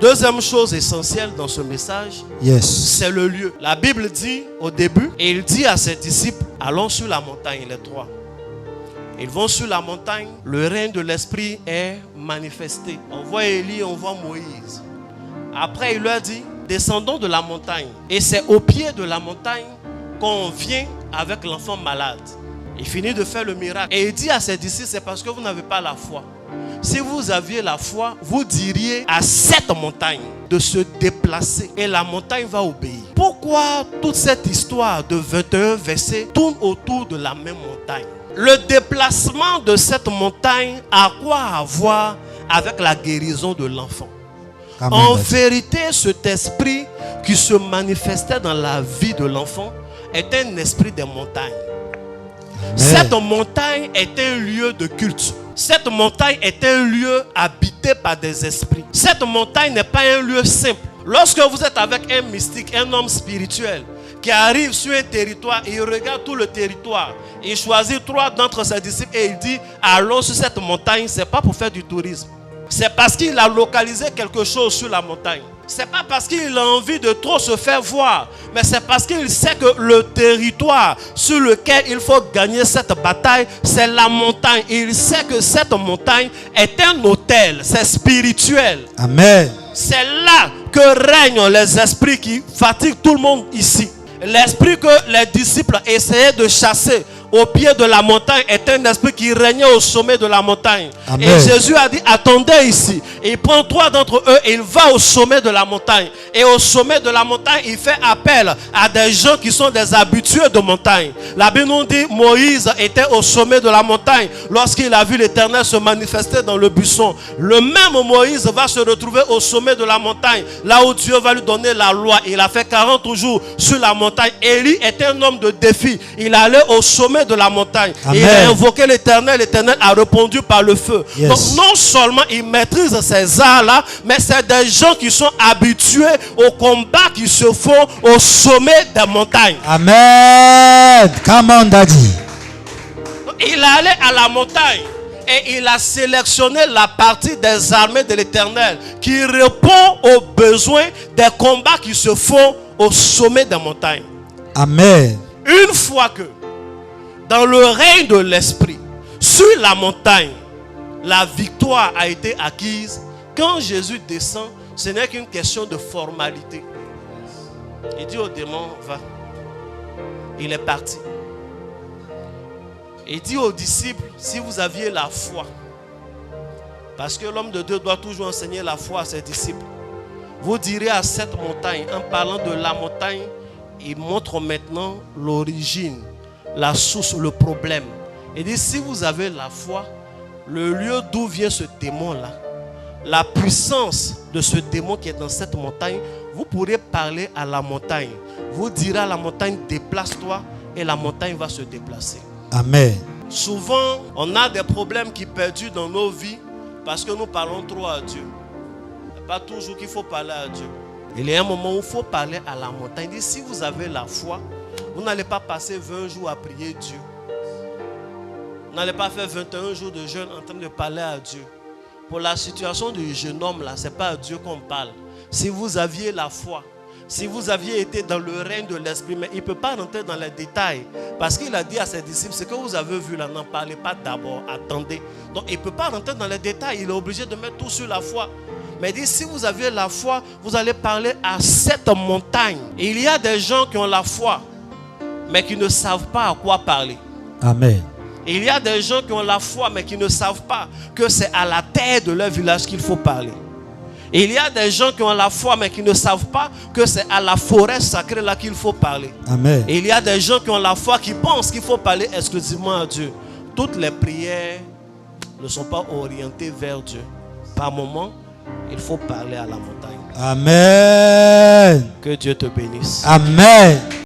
Deuxième chose essentielle dans ce message, c'est le lieu. La Bible dit au début, et il dit à ses disciples, allons sur la montagne, les trois. Ils vont sur la montagne, le règne de l'Esprit est manifesté. On voit Élie, on voit Moïse. Après, il leur dit, descendons de la montagne. Et c'est au pied de la montagne qu'on vient avec l'enfant malade. Il finit de faire le miracle. Et il dit à ses disciples, c'est parce que vous n'avez pas la foi. Si vous aviez la foi, vous diriez à cette montagne de se déplacer et la montagne va obéir. Pourquoi toute cette histoire de 21 versets tourne autour de la même montagne? Le déplacement de cette montagne a quoi à voir avec la guérison de l'enfant? En vérité, cet esprit qui se manifestait dans la vie de l'enfant est un esprit des montagnes. Amen. Cette montagne est un lieu de culte. Cette montagne est un lieu habité par des esprits. Cette montagne n'est pas un lieu simple. Lorsque vous êtes avec un mystique, un homme spirituel qui arrive sur un territoire et il regarde tout le territoire, il choisit 3 d'entre ses disciples et il dit allons sur cette montagne, ce n'est pas pour faire du tourisme. C'est parce qu'il a localisé quelque chose sur la montagne. Ce n'est pas parce qu'il a envie de trop se faire voir, mais c'est parce qu'il sait que le territoire sur lequel il faut gagner cette bataille, c'est la montagne. Il sait que cette montagne est un hôtel, c'est spirituel. Amen. C'est là que règnent les esprits qui fatiguent tout le monde ici. L'esprit que les disciples essayaient de chasser au pied de la montagne est un esprit qui régnait au sommet de la montagne. Amen. Et Jésus a dit, attendez ici. Et il prend 3 d'entre eux et il va au sommet de la montagne. Et au sommet de la montagne, il fait appel à des gens qui sont des habitués de montagne. La Bible nous dit, Moïse était au sommet de la montagne lorsqu'il a vu l'Éternel se manifester dans le buisson. Le même Moïse va se retrouver au sommet de la montagne, là où Dieu va lui donner la loi. Il a fait 40 jours sur la montagne. Élie était un homme de défi. Il allait au sommet de la montagne. Amen. Il a invoqué l'Éternel. L'Éternel a répondu par le feu. Yes. Donc non seulement il maîtrise ces arts-là, mais c'est des gens qui sont habitués aux combats qui se font au sommet des montagnes. Amen. Come on, Daddy. Il allait à la montagne et il a sélectionné la partie des armées de l'Éternel qui répond aux besoins des combats qui se font au sommet des montagnes. Amen. Une fois que dans le règne de l'esprit, sur la montagne, la victoire a été acquise. Quand Jésus descend, ce n'est qu'une question de formalité. Il dit au démon, va. Il est parti. Il dit aux disciples, si vous aviez la foi, parce que l'homme de Dieu doit toujours enseigner la foi à ses disciples, vous direz à cette montagne, en parlant de la montagne, il montre maintenant l'origine, la source, le problème. Il dit, si vous avez la foi, le lieu d'où vient ce démon-là, la puissance de ce démon qui est dans cette montagne, vous pourrez parler à la montagne. Vous direz à la montagne, déplace-toi, et la montagne va se déplacer. Amen. Souvent, on a des problèmes qui perdurent dans nos vies parce que nous parlons trop à Dieu. Il n'est pas toujours qu'il faut parler à Dieu. Il y a un moment où il faut parler à la montagne. Il dit, si vous avez la foi, vous n'allez pas passer 20 jours à prier Dieu. Vous n'allez pas faire 21 jours de jeûne en train de parler à Dieu. Pour la situation du jeune homme là, ce n'est pas à Dieu qu'on parle. Si vous aviez la foi, si vous aviez été dans le règne de l'esprit, mais il ne peut pas rentrer dans les détails. Parce qu'il a dit à ses disciples, ce que vous avez vu là, n'en parlez pas d'abord, attendez. Donc il ne peut pas rentrer dans les détails, il est obligé de mettre tout sur la foi. Mais il dit, si vous avez la foi, vous allez parler à cette montagne. Et il y a des gens qui ont la foi, mais qui ne savent pas à quoi parler. Amen. Et il y a des gens qui ont la foi, mais qui ne savent pas que c'est à la terre de leur village qu'il faut parler. Et il y a des gens qui ont la foi, mais qui ne savent pas que c'est à la forêt sacrée là qu'il faut parler. Amen. Et il y a des gens qui ont la foi, qui pensent qu'il faut parler exclusivement à Dieu. Toutes les prières ne sont pas orientées vers Dieu. Par moment, il faut parler à la montagne. Amen. Que Dieu te bénisse. Amen.